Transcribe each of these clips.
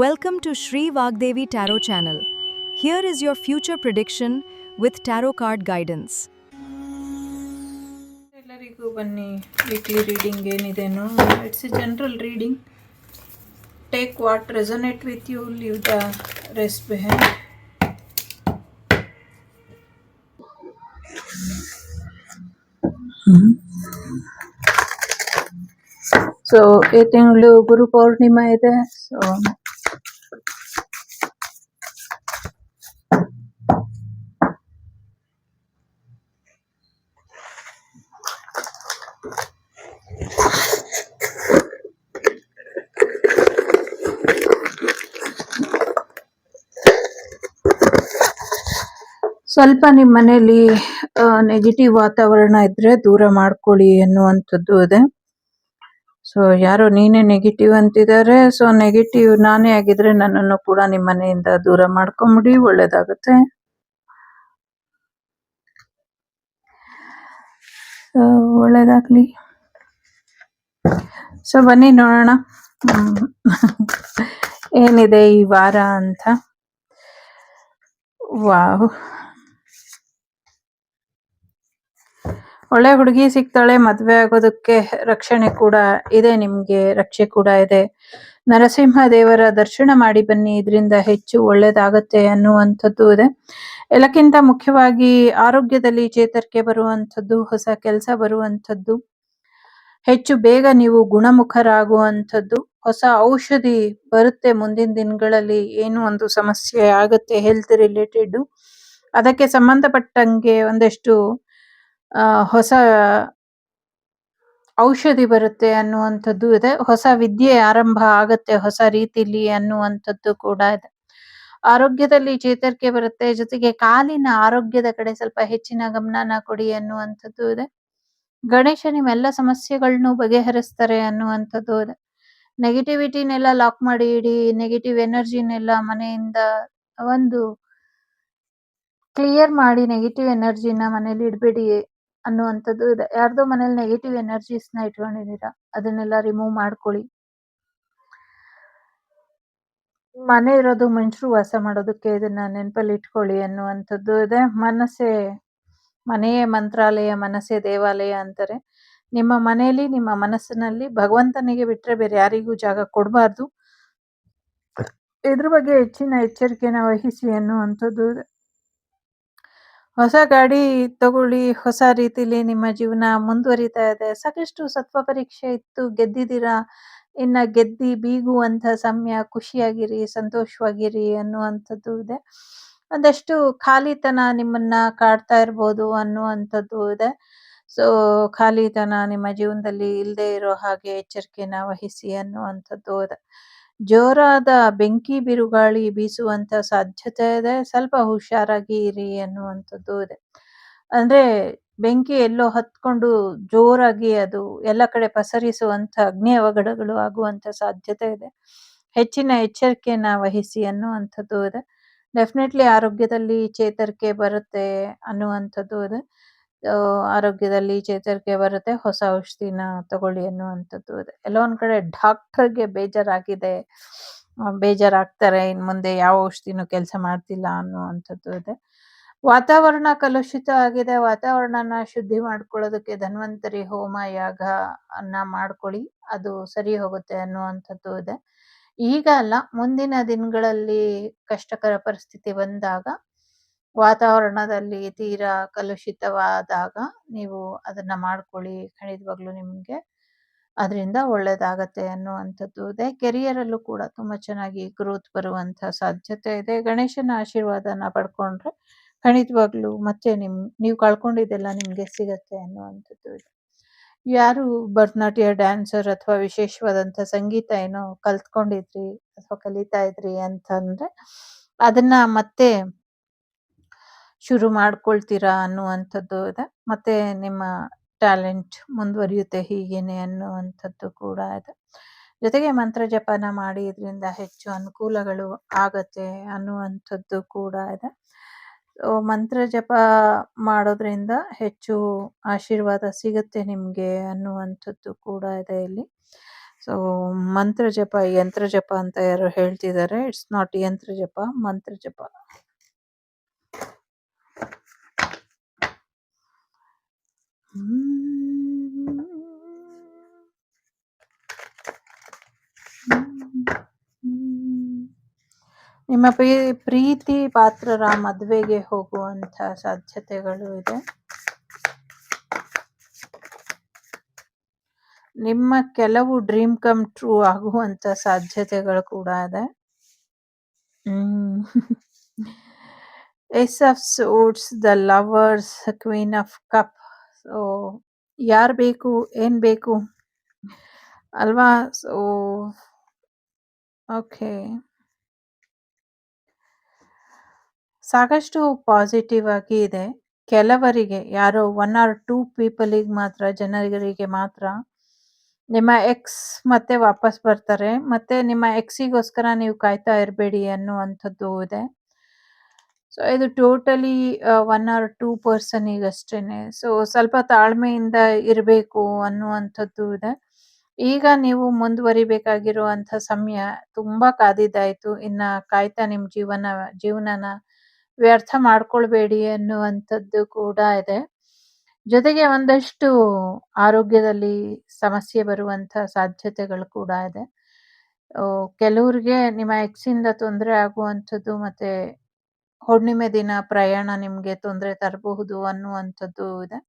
Welcome to Shri Vagdevi Tarot channel. Here is your future prediction with tarot card guidance. ಎಲ್ಲರಿಗೂ ಬನ್ನಿ weekly reading ಏನಿದೆನೋ it's a general reading. Take what resonate with you, leave the rest behind. So ಈ ತಿಂಗಳು ಗುರು ಪೌರ್ಣಿಮಾ ಇದೆ. ಸ್ವಲ್ಪ ನಿಮ್ಮ ಮನೆಯಲ್ಲಿ negative ವಾತಾವರಣ ಇದ್ರೆ ದೂರ ಮಾಡ್ಕೊಳ್ಳಿ ಅನ್ನುವಂಥದ್ದು ಇದೆ. ಸೊ ಯಾರೋ ನೀನೇ ನೆಗೆಟಿವ್ ಅಂತಿದ್ದಾರೆ. ಸೊ ನೆಗೆಟಿವ್ ನಾನೇ ಆಗಿದ್ರೆ ನನ್ನನ್ನು ಕೂಡ ನಿಮ್ಮ ಮನೆಯಿಂದ ದೂರ ಮಾಡ್ಕೊಂಬಿಡಿ, ಒಳ್ಳೇದಾಗುತ್ತೆ. ಒಳ್ಳೇದಾಗ್ಲಿ. ಸೊ ಬನ್ನಿ ನೋಡೋಣ ಏನಿದೆ ಈ ವಾರ ಅಂತ. ವಾವ್, ಒಳ್ಳೆ ಹುಡುಗಿ ಸಿಗ್ತಾಳೆ, ಮದ್ವೆ ಆಗೋದಕ್ಕೆ ರಕ್ಷಣೆ ಕೂಡ ಇದೆ, ನಿಮ್ಗೆ ರಕ್ಷೆ ಕೂಡ ಇದೆ. ನರಸಿಂಹ ದೇವರ ದರ್ಶನ ಮಾಡಿ ಬನ್ನಿ, ಇದರಿಂದ ಹೆಚ್ಚು ಒಳ್ಳೇದಾಗತ್ತೆ ಅನ್ನುವಂಥದ್ದು ಇದೆ. ಎಲ್ಲಕ್ಕಿಂತ ಮುಖ್ಯವಾಗಿ ಆರೋಗ್ಯದಲ್ಲಿ ಚೇತರಿಕೆ ಬರುವಂಥದ್ದು, ಹೊಸ ಕೆಲಸ ಬರುವಂಥದ್ದು, ಹೆಚ್ಚು ಬೇಗ ನೀವು ಗುಣಮುಖರಾಗುವಂಥದ್ದು, ಹೊಸ ಔಷಧಿ ಬರುತ್ತೆ ಮುಂದಿನ ದಿನಗಳಲ್ಲಿ. ಏನು ಒಂದು ಸಮಸ್ಯೆ ಆಗುತ್ತೆ ಹೆಲ್ತ್ ರಿಲೇಟೆಡ್, ಅದಕ್ಕೆ ಸಂಬಂಧಪಟ್ಟಂಗೆ ಒಂದಷ್ಟು ಹೊಸ ಔಷಧಿ ಬರುತ್ತೆ ಅನ್ನುವಂಥದ್ದು ಇದೆ. ಹೊಸ ವಿದ್ಯೆ ಆರಂಭ ಆಗತ್ತೆ ಹೊಸ ರೀತಿಲಿ ಅನ್ನುವಂಥದ್ದು ಕೂಡ ಇದೆ. ಆರೋಗ್ಯದಲ್ಲಿ ಚೇತರಿಕೆ ಬರುತ್ತೆ, ಜೊತೆಗೆ ಕಾಲಿನ ಆರೋಗ್ಯದ ಕಡೆ ಸ್ವಲ್ಪ ಹೆಚ್ಚಿನ ಗಮನನ ಕೊಡಿ ಅನ್ನುವಂಥದ್ದು ಇದೆ. ಗಣೇಶ ನಿಮ್ಮೆಲ್ಲ ಸಮಸ್ಯೆಗಳನ್ನು ಬಗೆಹರಿಸ್ತಾರೆ ಅನ್ನುವಂಥದ್ದು ಇದೆ. ನೆಗೆಟಿವಿಟಿನೆಲ್ಲ ಲಾಕ್ ಮಾಡಿ ಇಡಿ, ನೆಗೆಟಿವ್ ಎನರ್ಜಿನೆಲ್ಲ ಮನೆಯಿಂದ ಒಂದು ಕ್ಲಿಯರ್ ಮಾಡಿ, ನೆಗೆಟಿವ್ ಎನರ್ಜಿನ ಮನೇಲಿ ಇಡಬೇಡಿ ಅನ್ನುವಂಥದ್ದು ಇದೆ. ಯಾರ್ದೋ ಮನೇಲಿ ನೆಗೆಟಿವ್ ಎನರ್ಜೀಸ್ನ ಇಟ್ಕೊಂಡಿದ್ದೀರಾ, ಅದನ್ನೆಲ್ಲ ರಿಮೂವ್ ಮಾಡ್ಕೊಳ್ಳಿ. ಮನೆ ಇರೋದು ಮನುಷ್ಯರು ವಾಸ ಮಾಡೋದಕ್ಕೆ, ಇದನ್ನ ನೆನಪಲ್ಲಿ ಇಟ್ಕೊಳ್ಳಿ ಅನ್ನುವಂಥದ್ದು ಇದೆ. ಮನೆಯೇ ಮಂತ್ರಾಲಯ, ಮನಸ್ಸೇ ದೇವಾಲಯ ಅಂತಾರೆ. ನಿಮ್ಮ ಮನೆಯಲ್ಲಿ, ನಿಮ್ಮ ಮನಸ್ಸಿನಲ್ಲಿ ಭಗವಂತನಿಗೆ ಬಿಟ್ರೆ ಬೇರೆ ಯಾರಿಗೂ ಜಾಗ ಕೊಡಬಾರ್ದು. ಇದ್ರ ಬಗ್ಗೆ ಹೆಚ್ಚಿನ ಎಚ್ಚರಿಕೆನ ವಹಿಸಿ ಅನ್ನುವಂಥದ್ದು ಇದೆ. ಹೊಸ ಗಾಡಿ ತಗೊಳ್ಳಿ, ಹೊಸ ರೀತಿಲಿ ನಿಮ್ಮ ಜೀವನ ಮುಂದುವರಿತಾ ಇದೆ. ಸಾಕಷ್ಟು ಸತ್ವ ಪರೀಕ್ಷೆ ಇತ್ತು, ಗೆದ್ದಿದ್ದೀರಾ. ಇನ್ನ ಗೆದ್ದಿ ಬೀಗುವಂತ ಸಮಯ, ಖುಷಿಯಾಗಿರಿ, ಸಂತೋಷವಾಗಿರಿ ಅನ್ನುವಂಥದ್ದು ಇದೆ. ಒಂದಷ್ಟು ಖಾಲಿತನ ನಿಮ್ಮನ್ನ ಕಾಡ್ತಾ ಇರ್ಬೋದು ಅನ್ನುವಂಥದ್ದು ಇದೆ. ಸೊ ಖಾಲಿತನ ನಿಮ್ಮ ಜೀವನದಲ್ಲಿ ಇಲ್ಲದೆ ಇರೋ ಹಾಗೆ ಎಚ್ಚರಿಕೆನ ವಹಿಸಿ ಅನ್ನುವಂಥದ್ದು ಇದೆ. ಜೋರಾದ ಬೆಂಕಿ ಬಿರುಗಾಳಿ ಬೀಸುವಂತ ಸಾಧ್ಯತೆ ಇದೆ, ಸ್ವಲ್ಪ ಹುಷಾರಾಗಿ ಇರಿ ಅನ್ನುವಂಥದ್ದು ಇದೆ. ಅಂದ್ರೆ ಬೆಂಕಿ ಎಲ್ಲೋ ಹತ್ಕೊಂಡು ಜೋರಾಗಿ ಅದು ಎಲ್ಲ ಕಡೆ ಪಸರಿಸುವಂತ ಅಗ್ನಿ ಅವಘಡಗಳು ಆಗುವಂತ ಸಾಧ್ಯತೆ ಇದೆ. ಹೆಚ್ಚಿನ ಎಚ್ಚರಿಕೆನ ವಹಿಸಿ ಅನ್ನುವಂಥದ್ದು ಇದೆ. ಡೆಫಿನೆಟ್ಲಿ ಆರೋಗ್ಯದಲ್ಲಿ ಚೇತರಿಕೆ ಬರುತ್ತೆ ಅನ್ನುವಂಥದ್ದು ಇದೆ. ಆರೋಗ್ಯದಲ್ಲಿ ಚೇತರಿಕೆ ಬರುತ್ತೆ, ಹೊಸ ಔಷಧಿನ ತಗೊಳ್ಳಿ ಅನ್ನುವಂಥದ್ದು ಇದೆ. ಎಲ್ಲೋ ಒಂದ್ ಕಡೆ ಡಾಕ್ಟರ್ಗೆ ಬೇಜಾರಾಗ್ತಾರೆ, ಇನ್ ಮುಂದೆ ಯಾವ ಔಷಧಿನೂ ಕೆಲಸ ಮಾಡ್ತಿಲ್ಲ ಅನ್ನುವಂಥದ್ದು ಇದೆ. ವಾತಾವರಣ ಕಲುಷಿತ ಆಗಿದೆ, ವಾತಾವರಣನ ಶುದ್ಧಿ ಮಾಡ್ಕೊಳ್ಳೋದಕ್ಕೆ ಧನ್ವಂತರಿ ಹೋಮ ಯಾಗ ಅನ್ನ ಮಾಡ್ಕೊಳ್ಳಿ, ಅದು ಸರಿ ಹೋಗುತ್ತೆ ಅನ್ನುವಂಥದ್ದು ಇದೆ. ಈಗ ಅಲ್ಲ, ಮುಂದಿನ ದಿನಗಳಲ್ಲಿ ಕಷ್ಟಕರ ಪರಿಸ್ಥಿತಿ ಬಂದಾಗ, ವಾತಾವರಣದಲ್ಲಿ ತೀರಾ ಕಲುಷಿತವಾದಾಗ ನೀವು ಅದನ್ನ ಮಾಡ್ಕೊಳ್ಳಿ, ಖಂಡಿತವಾಗ್ಲೂ ನಿಮ್ಗೆ ಅದರಿಂದ ಒಳ್ಳೇದಾಗತ್ತೆ ಅನ್ನುವಂಥದ್ದು ಇದೆ. ಕೆರಿಯರ್ ಅಲ್ಲೂ ಕೂಡ ತುಂಬಾ ಚೆನ್ನಾಗಿ ಗ್ರೋತ್ ಬರುವಂತ ಸಾಧ್ಯತೆ ಇದೆ. ಗಣೇಶನ ಆಶೀರ್ವಾದನ ಪಡ್ಕೊಂಡ್ರೆ ಖಂಡಿತವಾಗ್ಲೂ ಮತ್ತೆ ನೀವು ಕಳ್ಕೊಂಡಿದ್ದೆಲ್ಲ ನಿಮ್ಗೆ ಸಿಗತ್ತೆ ಅನ್ನುವಂಥದ್ದು ಇದೆ. ಯಾರು ಭರತನಾಟ್ಯ ಡ್ಯಾನ್ಸರ್ ಅಥವಾ ವಿಶೇಷವಾದಂತ ಸಂಗೀತ ಏನೋ ಕಲ್ತ್ಕೊಂಡಿದ್ರಿ ಅಥವಾ ಕಲಿತಾ ಇದ್ರಿ ಅಂತಂದ್ರೆ ಅದನ್ನ ಮತ್ತೆ ಶುರು ಮಾಡ್ಕೊಳ್ತೀರಾ ಅನ್ನುವಂಥದ್ದು ಇದೆ. ಮತ್ತೆ ನಿಮ್ಮ ಟ್ಯಾಲೆಂಟ್ ಮುಂದುವರಿಯುತ್ತೆ ಹೀಗೇನೆ ಅನ್ನುವಂಥದ್ದು ಕೂಡ ಇದೆ. ಜೊತೆಗೆ ಮಂತ್ರ ಜಪನ ಮಾಡಿ ಇದರಿಂದ ಹೆಚ್ಚು ಅನುಕೂಲಗಳು ಆಗತ್ತೆ ಅನ್ನುವಂಥದ್ದು ಕೂಡ ಇದೆ. ಮಂತ್ರ ಜಪ ಮಾಡೋದ್ರಿಂದ ಹೆಚ್ಚು ಆಶೀರ್ವಾದ ಸಿಗುತ್ತೆ ನಿಮ್ಗೆ ಅನ್ನುವಂಥದ್ದು ಕೂಡ ಇದೆ ಇಲ್ಲಿ. ಸೊ ಮಂತ್ರ ಜಪ, ಯಂತ್ರ ಜಪ ಅಂತ ಯಾರೋ ಹೇಳ್ತಿದ್ದಾರೆ. ಇಟ್ಸ್ ನಾಟ್ ಯಂತ್ರ ಜಪ, ಮಂತ್ರ ಜಪ. ನಿಮ್ಮ ಪ್ರೀತಿ ಪಾತ್ರರ ಮದುವೆಗೆ ಹೋಗುವಂತ ಸಾಧ್ಯತೆಗಳು ಇದೆ. ನಿಮ್ಮ ಕೆಲವು ಡ್ರೀಮ್ ಕಮ್ ಟ್ರೂ ಆಗುವಂತ ಸಾಧ್ಯತೆಗಳು ಕೂಡ ಇದೆ. Ace of swords, the lovers, queen of cup. So ಯಾರ್ ಬೇಕು, ಏನ್ ಬೇಕು ಅಲ್ವಾ? ಸೊ ಓಕೆ, ಸಾಕಷ್ಟು ಪಾಸಿಟಿವ್ ಆಗಿ ಇದೆ. ಕೆಲವರಿಗೆ, ಯಾರೋ 1 or 2 ಪೀಪಲಿಗೆ ಮಾತ್ರ, ಜನರಿಗೆ ಮಾತ್ರ ನಿಮ್ಮ ಎಕ್ಸ್ ಮತ್ತೆ ವಾಪಸ್ ಬರ್ತಾರೆ. ಮತ್ತೆ ನಿಮ್ಮ ಎಕ್ಸಿಗೋಸ್ಕರ ನೀವು ಕಾಯ್ತಾ ಇರಬೇಡಿ ಅನ್ನುವಂಥದ್ದು ಇದೆ. ಸೊ ಇದು ಟೋಟಲಿ 1 or 2 ಪರ್ಸನಿಗಷ್ಟೇನೆ. ಸೊ ಸ್ವಲ್ಪ ತಾಳ್ಮೆಯಿಂದ ಇರಬೇಕು ಅನ್ನುವಂಥದ್ದು ಇದೆ. ಈಗ ನೀವು ಮುಂದುವರಿಬೇಕಾಗಿರುವಂಥ ಸಮಯ ತುಂಬಾ ಕಾದಿದ್ದಾಯ್ತು. ಇನ್ನ ಕಾಯ್ತಾ ನಿಮ್ ಜೀವನನ ವ್ಯರ್ಥ ಮಾಡ್ಕೊಳ್ಬೇಡಿ ಅನ್ನುವಂಥದ್ದು ಕೂಡ ಇದೆ. ಜೊತೆಗೆ ಒಂದಷ್ಟು ಆರೋಗ್ಯದಲ್ಲಿ ಸಮಸ್ಯೆ ಬರುವಂಥ ಸಾಧ್ಯತೆಗಳು ಕೂಡ ಇದೆ. ಕೆಲವ್ರಿಗೆ ನಿಮ್ಮ ಎಕ್ಸಿಂದ ತೊಂದರೆ ಆಗುವಂಥದ್ದು, ಮತ್ತೆ ಹುಣ್ಣಿಮೆ ದಿನ ಪ್ರಯಾಣ ನಿಮ್ಗೆ ತೊಂದರೆ ತರಬಹುದು ಅನ್ನುವಂಥದ್ದು ಇದೆ.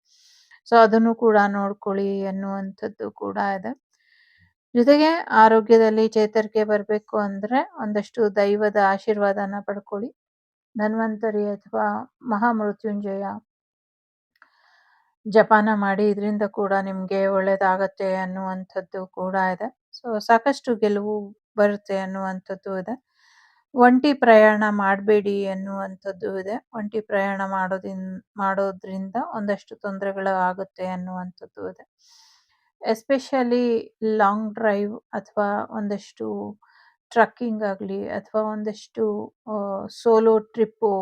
ಸೊ ಅದನ್ನು ಕೂಡ ನೋಡ್ಕೊಳ್ಳಿ ಅನ್ನುವಂಥದ್ದು ಕೂಡ ಇದೆ. ಜೊತೆಗೆ ಆರೋಗ್ಯದಲ್ಲಿ ಚೇತರಿಕೆ ಬರಬೇಕು ಅಂದ್ರೆ ಒಂದಷ್ಟು ದೈವದ ಆಶೀರ್ವಾದನ ಪಡ್ಕೊಳ್ಳಿ. ಧನ್ವಂತರಿ ಅಥವಾ ಮಹಾಮೃತ್ಯುಂಜಯ ಜಪಾನ ಮಾಡಿ, ಇದರಿಂದ ಕೂಡ ನಿಮ್ಗೆ ಒಳ್ಳೇದಾಗತ್ತೆ ಅನ್ನುವಂಥದ್ದು ಕೂಡ ಇದೆ. ಸೊ ಸಾಕಷ್ಟು ಗೆಲುವು ಬರುತ್ತೆ ಅನ್ನುವಂಥದ್ದು ಇದೆ. ಒಂಟಿ ಪ್ರಯಾಣ ಮಾಡಬೇಡಿ ಅನ್ನುವಂಥದ್ದು ಇದೆ. ಒಂಟಿ ಪ್ರಯಾಣ ಮಾಡೋದ್ರಿಂದ ಒಂದಷ್ಟು ತೊಂದರೆಗಳು ಆಗುತ್ತೆ ಅನ್ನುವಂಥದ್ದು ಇದೆ. ಎಸ್ಪೆಷಲಿ ಲಾಂಗ್ ಡ್ರೈವ್ ಅಥವಾ ಒಂದಷ್ಟು ಟ್ರಕ್ಕಿಂಗ್ ಆಗಲಿ ಅಥವಾ ಒಂದಷ್ಟು ಸೋಲೋ ಟ್ರಿಪ್ಪು,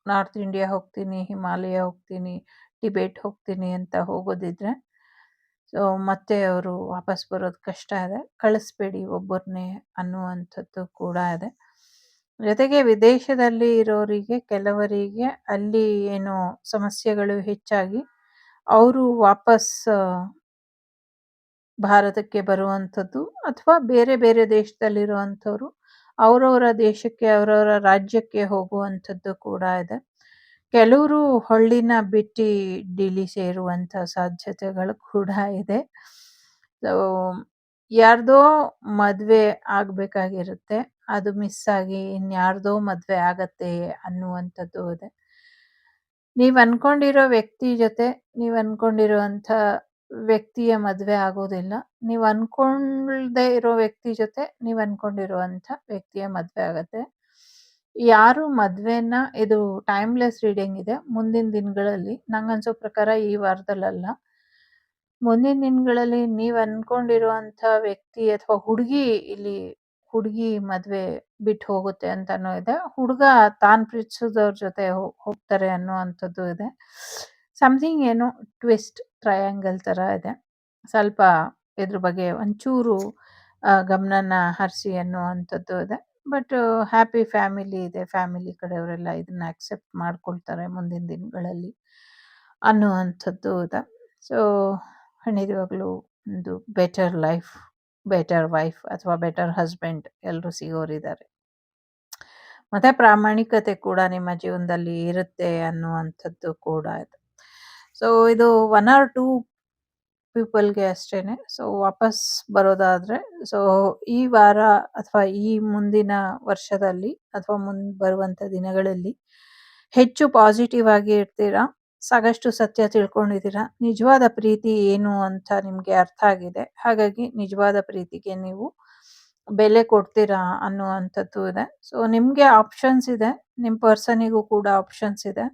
ನಾರ್ತ್ ಇಂಡಿಯಾ ಹೋಗ್ತೀನಿ, ಹಿಮಾಲಯ ಹೋಗ್ತೀನಿ, ಟಿಬೇಟ್ ಹೋಗ್ತೀನಿ ಅಂತ ಹೋಗೋದಿದ್ರೆ, ಸೊ ಮತ್ತೆ ಅವರು ವಾಪಸ್ ಬರೋದು ಕಷ್ಟ ಇದೆ. ಕಳಿಸ್ಬೇಡಿ ಒಬ್ಬರನ್ನೇ ಅನ್ನುವಂಥದ್ದು ಕೂಡ ಇದೆ. ಜೊತೆಗೆ ವಿದೇಶದಲ್ಲಿ ಇರೋರಿಗೆ, ಕೆಲವರಿಗೆ ಅಲ್ಲಿ ಏನೋ ಸಮಸ್ಯೆಗಳು ಹೆಚ್ಚಾಗಿ ಅವರು ವಾಪಸ್ ಭಾರತಕ್ಕೆ ಬರುವಂಥದ್ದು, ಅಥವಾ ಬೇರೆ ಬೇರೆ ದೇಶದಲ್ಲಿರುವಂಥವ್ರು ಅವರವರ ದೇಶಕ್ಕೆ, ಅವರವರ ರಾಜ್ಯಕ್ಕೆ ಹೋಗುವಂಥದ್ದು ಕೂಡ ಇದೆ. ಕೆಲವರು ಹಳ್ಳಿನ ಬಿಟ್ಟು ಡಿಲಿ ಸೇರುವಂಥ ಸಾಧ್ಯತೆಗಳು ಕೂಡ ಇದೆ. ಸೊ ಯಾರ್ದೋ ಮದುವೆ ಆಗಬೇಕಾಗಿರುತ್ತೆ, ಅದು ಮಿಸ್ ಆಗಿ ಇನ್ಯಾರ್ದೋ ಮದುವೆ ಆಗತ್ತೆ ಅನ್ನುವಂಥದ್ದು ಇದೆ. ನೀವು ಅನ್ಕೊಂಡಿರೋ ವ್ಯಕ್ತಿ ಜೊತೆ, ನೀವು ಅನ್ಕೊಂಡಿರುವಂಥ ವ್ಯಕ್ತಿಯ ಮದುವೆ ಆಗೋದಿಲ್ಲ. ನೀವು ಅನ್ಕೊಳ್ದೇ ಇರೋ ವ್ಯಕ್ತಿ ಜೊತೆ ನೀವು ಅನ್ಕೊಂಡಿರುವಂಥ ವ್ಯಕ್ತಿಯ ಮದುವೆ ಆಗತ್ತೆ. ಯಾರು ಮದುವೆನ, ಇದು ಟೈಮ್ಲೆಸ್ ರೀಡಿಂಗ್ ಇದೆ, ಮುಂದಿನ ದಿನಗಳಲ್ಲಿ ನಂಗನ್ಸೋ ಪ್ರಕಾರ ಈ ವಾರದಲ್ಲ, ಮುಂದಿನ ದಿನಗಳಲ್ಲಿ ನೀವು ಅನ್ಕೊಂಡಿರುವಂಥ ವ್ಯಕ್ತಿ ಅಥವಾ ಹುಡುಗಿ ಮದುವೆ ಬಿಟ್ಟು ಹೋಗುತ್ತೆ ಅಂತಾನೂ ಇದೆ. ಹುಡುಗ ತಾನು ಪ್ರೀತಿಸಿದವ್ರ ಜೊತೆ ಹೋಗ್ತಾರೆ ಅನ್ನುವಂಥದ್ದು ಇದೆ. ಸಮಥಿಂಗ್ ಏನೋ ಟ್ವಿಸ್ಟ್ ಟ್ರಯಾಂಗಲ್ ಥರ ಇದೆ. ಸ್ವಲ್ಪ ಇದ್ರ ಬಗ್ಗೆ ಒಂಚೂರು ಗಮನನ ಹರಿಸಿ ಅನ್ನುವಂಥದ್ದು ಇದೆ. ಬಟ್ ಹ್ಯಾಪಿ ಫ್ಯಾಮಿಲಿ ಇದೆ, ಫ್ಯಾಮಿಲಿ ಕಡೆಯವರೆಲ್ಲ ಇದನ್ನ ಅಕ್ಸೆಪ್ಟ್ ಮಾಡ್ಕೊಳ್ತಾರೆ ಮುಂದಿನ ದಿನಗಳಲ್ಲಿ ಅನ್ನುವಂಥದ್ದು ಇದೆ. ಸೊ ಖಂಡಿತವಾಗ್ಲೂ ಒಂದು ಬೆಟರ್ ಲೈಫ್, ಬೆಟರ್ ವೈಫ್ ಅಥವಾ ಬೆಟರ್ ಹಸ್ಬೆಂಡ್ ಎಲ್ಲರೂ ಸಿಗೋರಿದ್ದಾರೆ. ಮತ್ತೆ ಪ್ರಾಮಾಣಿಕತೆ ಕೂಡ ನಿಮ್ಮ ಜೀವನದಲ್ಲಿ ಇರುತ್ತೆ ಅನ್ನುವಂಥದ್ದು ಕೂಡ ಇದೆ. ಸೊ ಇದು 1 or 2 ಪೀಪಲ್ಗೆ ಅಷ್ಟೇನೆ. ಸೊ ವಾಪಸ್ ಬರೋದಾದ್ರೆ, ಸೊ ಈ ವಾರ ಅಥವಾ ಈ ಮುಂದಿನ ವರ್ಷದಲ್ಲಿ ಅಥವಾ ಬರುವಂಥ ದಿನಗಳಲ್ಲಿ ಹೆಚ್ಚು ಪಾಸಿಟಿವ್ ಆಗಿ ಇರ್ತೀರಾ. ಸಾಕಷ್ಟು ಸತ್ಯ ತಿಳ್ಕೊಂಡಿದ್ದೀರಾ. ನಿಜವಾದ ಪ್ರೀತಿ ಏನು ಅಂತ ನಿಮಗೆ ಅರ್ಥ ಆಗಿದೆ. ಹಾಗಾಗಿ ನಿಜವಾದ ಪ್ರೀತಿಗೆ ನೀವು ಬೆಲೆ ಕೊಡ್ತೀರಾ ಅನ್ನುವಂಥದ್ದು ಇದೆ. ಸೊ ನಿಮಗೆ ಆಪ್ಷನ್ಸ್ ಇದೆ, ನಿಮ್ಮ ಪರ್ಸನಿಗೂ ಕೂಡ ಆಪ್ಷನ್ಸ್ ಇದೆ.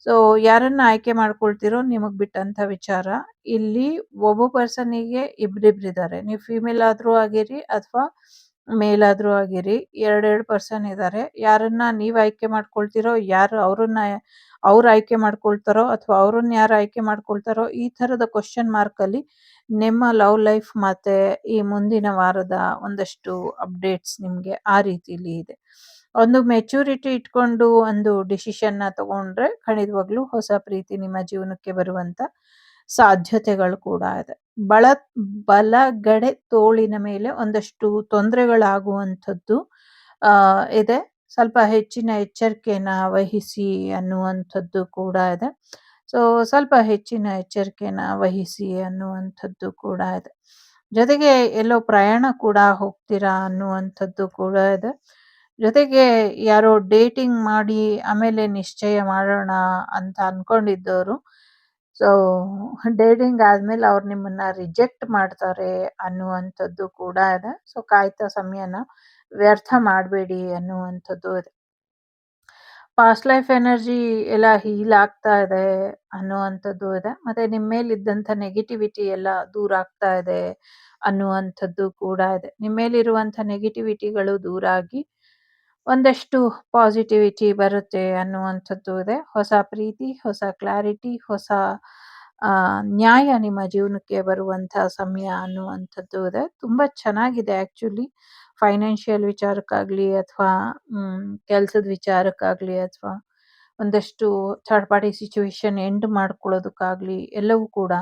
ಸೊ ಯಾರನ್ನ ಆಯ್ಕೆ ಮಾಡ್ಕೊಳ್ತಿರೋ ನಿಮಗೆ ಬಿಟ್ಟಂಥ ವಿಚಾರ. ಇಲ್ಲಿ ಒಬ್ಬ ಪರ್ಸನಿಗೆ ಇಬ್ಬರಿದ್ದಾರೆ. ನೀವು ಫೀಮೇಲ್ ಆದರೂ ಆಗಿರಿ ಅಥವಾ ಮೇಲಾದ್ರೂ ಆಗಿರಿ. 2 ಪರ್ಸನ್ ಇದ್ದಾರೆ. ಯಾರನ್ನ ನೀವ್ ಆಯ್ಕೆ ಮಾಡ್ಕೊಳ್ತೀರೋ, ಯಾರು ಅವ್ರು ಆಯ್ಕೆ ಮಾಡ್ಕೊಳ್ತಾರೋ ಅಥವಾ ಅವ್ರನ್ನ ಯಾರು ಆಯ್ಕೆ ಮಾಡ್ಕೊಳ್ತಾರೋ, ಈ ಥರದ ಕ್ವೆಶ್ಚನ್ ಮಾರ್ಕಲ್ಲಿ ನಿಮ್ಮ ಲವ್ ಲೈಫ್ ಮತ್ತೆ ಈ ಮುಂದಿನ ವಾರದ ಒಂದಷ್ಟು ಅಪ್ಡೇಟ್ಸ್ ನಿಮ್ಗೆ ಆ ರೀತಿಲಿ ಇದೆ. ಒಂದು ಮೆಚೂರಿಟಿ ಇಟ್ಕೊಂಡು ಒಂದು ಡಿಸಿಷನ್‌ನ ತಗೊಂಡ್ರೆ ಖಂಡಿತವಾಗ್ಲೂ ಹೊಸ ಪ್ರೀತಿ ನಿಮ್ಮ ಜೀವನಕ್ಕೆ ಬರುವಂತ ಸಾಧ್ಯತೆಗಳು ಕೂಡ ಇದೆ. ಬಲಗಡೆ ತೋಳಿನ ಮೇಲೆ ಒಂದಷ್ಟು ತೊಂದರೆಗಳಾಗುವಂಥದ್ದು ಇದೆ. ಸ್ವಲ್ಪ ಹೆಚ್ಚಿನ ಎಚ್ಚರಿಕೆಯನ್ನ ವಹಿಸಿ ಅನ್ನುವಂಥದ್ದು ಕೂಡ ಇದೆ. ಸೊ, ಸ್ವಲ್ಪ ಹೆಚ್ಚಿನ ಎಚ್ಚರಿಕೆಯನ್ನ ವಹಿಸಿ ಅನ್ನುವಂಥದ್ದು ಕೂಡ ಇದೆ. ಜೊತೆಗೆ ಎಲ್ಲೋ ಪ್ರಯಾಣ ಕೂಡ ಹೋಗ್ತೀರಾ ಅನ್ನುವಂಥದ್ದು ಕೂಡ ಇದೆ. ಜೊತೆಗೆ ಯಾರೋ ಡೇಟಿಂಗ್ ಮಾಡಿ ಆಮೇಲೆ ನಿಶ್ಚಯ ಮಾಡೋಣ ಅಂತ ಅನ್ಕೊಂಡಿದ್ದೋರು, ಸೊ ಡೇಟಿಂಗ್ ಆದ್ಮೇಲೆ ಅವ್ರು ನಿಮ್ಮನ್ನ ರಿಜೆಕ್ಟ್ ಮಾಡ್ತಾರೆ ಅನ್ನುವಂಥದ್ದು ಕೂಡ ಇದೆ. ಸೊ, ಕಾಯ್ತಾ ಸಮಯನ ವ್ಯರ್ಥ ಮಾಡಬೇಡಿ ಅನ್ನುವಂಥದ್ದು ಇದೆ. ಪಾಸ್ಟ್ ಲೈಫ್ ಎನರ್ಜಿ ಎಲ್ಲ ಹೀಲ್ ಆಗ್ತಾ ಇದೆ ಅನ್ನುವಂಥದ್ದು ಇದೆ. ಮತ್ತೆ ನಿಮ್ಮ ಮೇಲಿದ್ದಂಥ ನೆಗೆಟಿವಿಟಿ ಎಲ್ಲ ದೂರ ಆಗ್ತಾ ಇದೆ ಅನ್ನುವಂಥದ್ದು ಕೂಡ ಇದೆ. ನಿಮ್ಮ ಮೇಲಿರುವಂಥ ನೆಗೆಟಿವಿಟಿಗಳು ದೂರ ಆಗಿ ಒಂದಷ್ಟು ಪಾಸಿಟಿವಿಟಿ ಬರುತ್ತೆ ಅನ್ನುವಂಥದ್ದು ಇದೆ. ಹೊಸ ಪ್ರೀತಿ, ಹೊಸ ಕ್ಲಾರಿಟಿ, ಹೊಸ ನ್ಯಾಯ ನಿಮ್ಮ ಜೀವನಕ್ಕೆ ಬರುವಂಥ ಸಮಯ ಅನ್ನುವಂಥದ್ದು ಇದೆ. ತುಂಬ ಚೆನ್ನಾಗಿದೆ ಆ್ಯಕ್ಚುಲಿ. ಫೈನಾನ್ಷಿಯಲ್ ವಿಚಾರಕ್ಕಾಗಲಿ ಅಥವಾ ಕೆಲಸದ ವಿಚಾರಕ್ಕಾಗಲಿ ಅಥವಾ ಒಂದಷ್ಟು ಥರ್ಡ್ ಪಾರ್ಟಿ ಸಿಚುವೇಶನ್ ಎಂಡ್ ಮಾಡ್ಕೊಳ್ಳೋದಕ್ಕಾಗಲಿ ಎಲ್ಲವೂ ಕೂಡ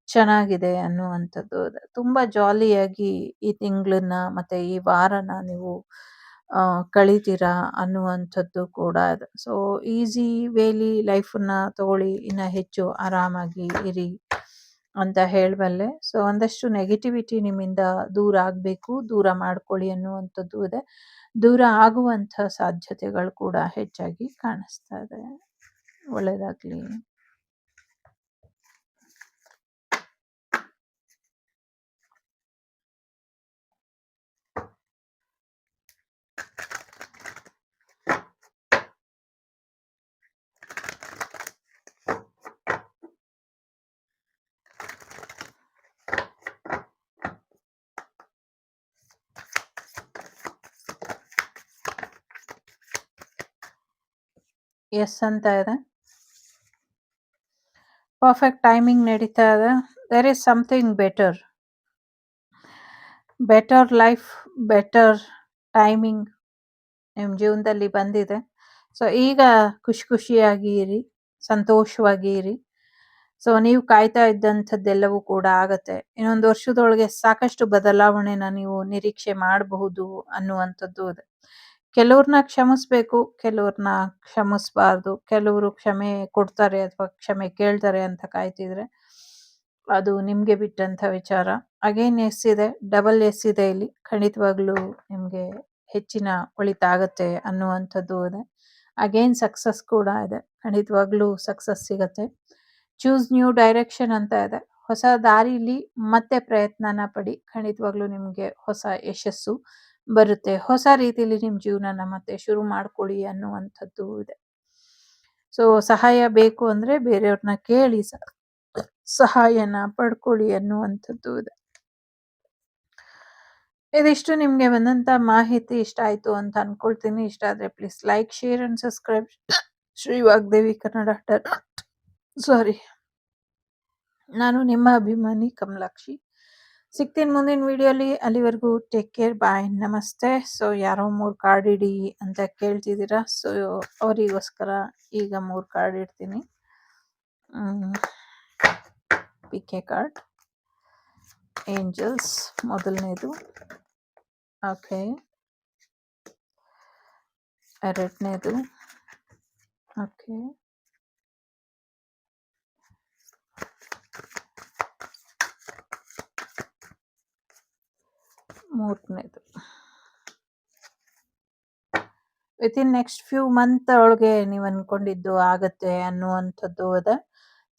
ಚೆನ್ನಾಗಿದೆ ಅನ್ನುವಂಥದ್ದು ಇದೆ. ತುಂಬ ಜಾಲಿಯಾಗಿ ಈ ತಿಂಗಳನ್ನ ಮತ್ತು ಈ ವಾರನ ನೀವು ಕಳೀತೀರಾ ಅನ್ನುವಂಥದ್ದು ಕೂಡ ಇದೆ. ಸೊ, ಈಸಿ ವೇಲಿ ಲೈಫನ್ನ ತಗೊಳ್ಳಿ, ಇನ್ನು ಹೆಚ್ಚು ಆರಾಮಾಗಿ ಇರಿ ಅಂತ ಹೇಳಬಲ್ಲೆ. ಸೊ, ಒಂದಷ್ಟು ನೆಗೆಟಿವಿಟಿ ನಿಮ್ಮಿಂದ ದೂರ ಆಗಬೇಕು, ದೂರ ಮಾಡ್ಕೊಳ್ಳಿ ಅನ್ನುವಂಥದ್ದು ಇದೆ. ದೂರ ಆಗುವಂಥ ಸಾಧ್ಯತೆಗಳು ಕೂಡ ಹೆಚ್ಚಾಗಿ ಕಾಣಿಸ್ತಾ ಇದೆ. ಒಳ್ಳೆಯದಾಗಲಿ. ಎಸ್ ಅಂತ ಇದೆ. ಪರ್ಫೆಕ್ಟ್ ಟೈಮಿಂಗ್ ನಡೀತಾ ಇದೆ. There is something better. Better life, better timing ನಿಮ್ಮ ಜೀವನದಲ್ಲಿ ಬಂದಿದೆ. ಸೊ, ಈಗ ಖುಷಿಯಾಗಿ ಇರಿ, ಸಂತೋಷವಾಗಿ ಇರಿ. ಸೊ, ನೀವು ಕಾಯ್ತಾ ಇದ್ದಂಥದ್ದೆಲ್ಲವೂ ಕೂಡ ಆಗತ್ತೆ. ಇನ್ನೊಂದು ವರ್ಷದೊಳಗೆ ಸಾಕಷ್ಟು ಬದಲಾವಣೆನ ನೀವು ನಿರೀಕ್ಷೆ ಮಾಡಬಹುದು ಅನ್ನುವಂಥದ್ದು ಇದೆ. ಕೆಲವ್ರನ್ನ ಕ್ಷಮಿಸ್ಬೇಕು, ಕೆಲವ್ರನ್ನ ಕ್ಷಮಿಸಬಾರ್ದು. ಕೆಲವರು ಕ್ಷಮೆ ಕೊಡ್ತಾರೆ ಅಥವಾ ಕ್ಷಮೆ ಕೇಳ್ತಾರೆ ಅಂತ ಕಾಯ್ತಿದ್ರೆ ಅದು ನಿಮಗೆ ಬಿಟ್ಟಂಥ ವಿಚಾರ. ಅಗೇನ್ ಎಸ್ ಇದೆ, ಡಬಲ್ ಎಸ್ ಇದೆ ಇಲ್ಲಿ. ಖಂಡಿತವಾಗ್ಲೂ ನಿಮಗೆ ಹೆಚ್ಚಿನ ಒಳಿತಾಗತ್ತೆ ಅನ್ನುವಂಥದ್ದು ಇದೆ. ಅಗೇನ್ ಸಕ್ಸಸ್ ಕೂಡ ಇದೆ. ಖಂಡಿತವಾಗ್ಲೂ ಸಕ್ಸಸ್ ಸಿಗತ್ತೆ. ಚೂಸ್ ನ್ಯೂ ಡೈರೆಕ್ಷನ್ ಅಂತ ಇದೆ. ಹೊಸ ದಾರಿಲಿ ಮತ್ತೆ ಪ್ರಯತ್ನನ ಪಡಿ. ಖಂಡಿತವಾಗ್ಲೂ ನಿಮಗೆ ಹೊಸ ಯಶಸ್ಸು ಬರುತ್ತೆ. ಹೊಸ ರೀತಿಯಲ್ಲಿ ನಿಮ್ಮ ಜೀವನನ ಮತ್ತೆ ಶುರು ಮಾಡ್ಕೊಳ್ಳಿ ಅನ್ನುವಂಥದ್ದು ಇದೆ. ಸೊ, ಸಹಾಯ ಬೇಕು ಅಂದರೆ ಬೇರೆಯವ್ರನ್ನ ಕೇಳಿ ಸಹಾಯನ ಪಡ್ಕೊಳ್ಳಿ ಅನ್ನುವಂಥದ್ದು ಇದೆ. ಇದಿಷ್ಟು ನಿಮಗೆ ಬಂದಂಥ ಮಾಹಿತಿ ಇಷ್ಟ ಆಯಿತು ಅಂತ ಅನ್ಕೊಳ್ತೀನಿ. ಇಷ್ಟ ಆದರೆ please like, share and subscribe Shri Vagdevi Kannada. Sorry, ನಾನು ನಿಮ್ಮ ಅಭಿಮಾನಿ ಕಮಲಾಕ್ಷಿ. ಸಿಗ್ತೀನಿ ಮುಂದಿನ ವಿಡಿಯೋಲಿ. ಅಲ್ಲಿವರೆಗೂ ಟೇಕ್ ಕೇರ್, ಬಾಯ್, ನಮಸ್ತೆ. ಸೊ, ಯಾರೋ 3 ಕಾರ್ಡ್ ಇಡಿ ಅಂತ ಕೇಳ್ತಿದ್ದೀರಾ. ಸೊ, ಅವರಿಗೋಸ್ಕರ ಈಗ 3 ಕಾರ್ಡ್ ಇಡ್ತೀನಿ. ಪಿಕೆ ಕಾರ್ಡ್, ಏಂಜಲ್ಸ್ ಮೊದಲನೇದು, ಓಕೆ, ಎರಡನೇದು, ಓಕೆ, ಮೂರನೇದು. ವಿತಿನ್ ನೆಕ್ಸ್ಟ್ ಫ್ಯೂ ಮಂತ್ ಒಳಗೆ ನೀವು ಅಂದ್ಕೊಂಡಿದ್ದು ಆಗತ್ತೆ ಅನ್ನುವಂಥದ್ದು ಇದೆ.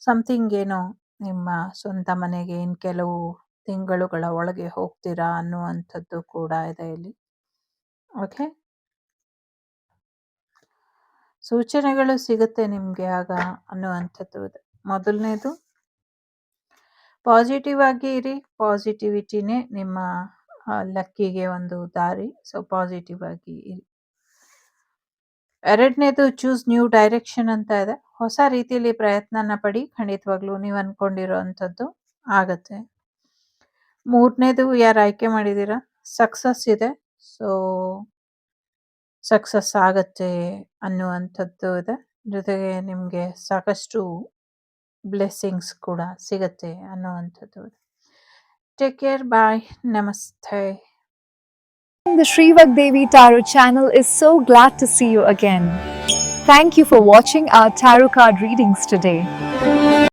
ಸಮಥಿಂಗ್ ಏನೋ ನಿಮ್ಮ ಸ್ವಂತ ಮನೆಗೆ ಇನ್ನು ಕೆಲವು ತಿಂಗಳುಗಳ ಒಳಗೆ ಹೋಗ್ತೀರಾ ಅನ್ನುವಂಥದ್ದು ಕೂಡ ಇದೆ ಇಲ್ಲಿ. ಓಕೆ, ಸೂಚನೆಗಳು ಸಿಗುತ್ತೆ ನಿಮಗೆ ಆಗ ಅನ್ನುವಂಥದ್ದು ಇದೆ. ಮೊದಲನೇದು, ಪಾಸಿಟಿವ್ ಆಗಿ ಇರಿ. ಪಾಸಿಟಿವಿಟಿನೇ ನಿಮ್ಮ ಲಕ್ಕಿಗೆ ಒಂದು ದಾರಿ. ಸೊ ಪಾಸಿಟಿವ್ ಆಗಿ ಇರಿ. 2ನೇದು ಚೂಸ್ ನ್ಯೂ ಡೈರೆಕ್ಷನ್ ಅಂತ ಇದೆ. ಹೊಸ ರೀತಿಯಲ್ಲಿ ಪ್ರಯತ್ನನ ಪಡಿ. ಖಂಡಿತವಾಗ್ಲೂ ನೀವು ಅನ್ಕೊಂಡಿರೋವಂಥದ್ದು ಆಗತ್ತೆ. 3ನೇದು ಯಾರು ಆಯ್ಕೆ ಮಾಡಿದ್ದೀರಾ ಸಕ್ಸಸ್ ಇದೆ. ಸೊ ಸಕ್ಸಸ್ ಆಗತ್ತೆ ಅನ್ನುವಂಥದ್ದು ಇದೆ. ಜೊತೆಗೆ ನಿಮಗೆ ಸಾಕಷ್ಟು ಬ್ಲೆಸ್ಸಿಂಗ್ಸ್ ಕೂಡ ಸಿಗತ್ತೆ ಅನ್ನುವಂಥದ್ದು ಇದೆ. Take care. ಬಾಯ್. ನಮಸ್ತೆ. The Sri Vagdevi Tarot channel is so glad to see you again. Thank you for watching our tarot card readings today.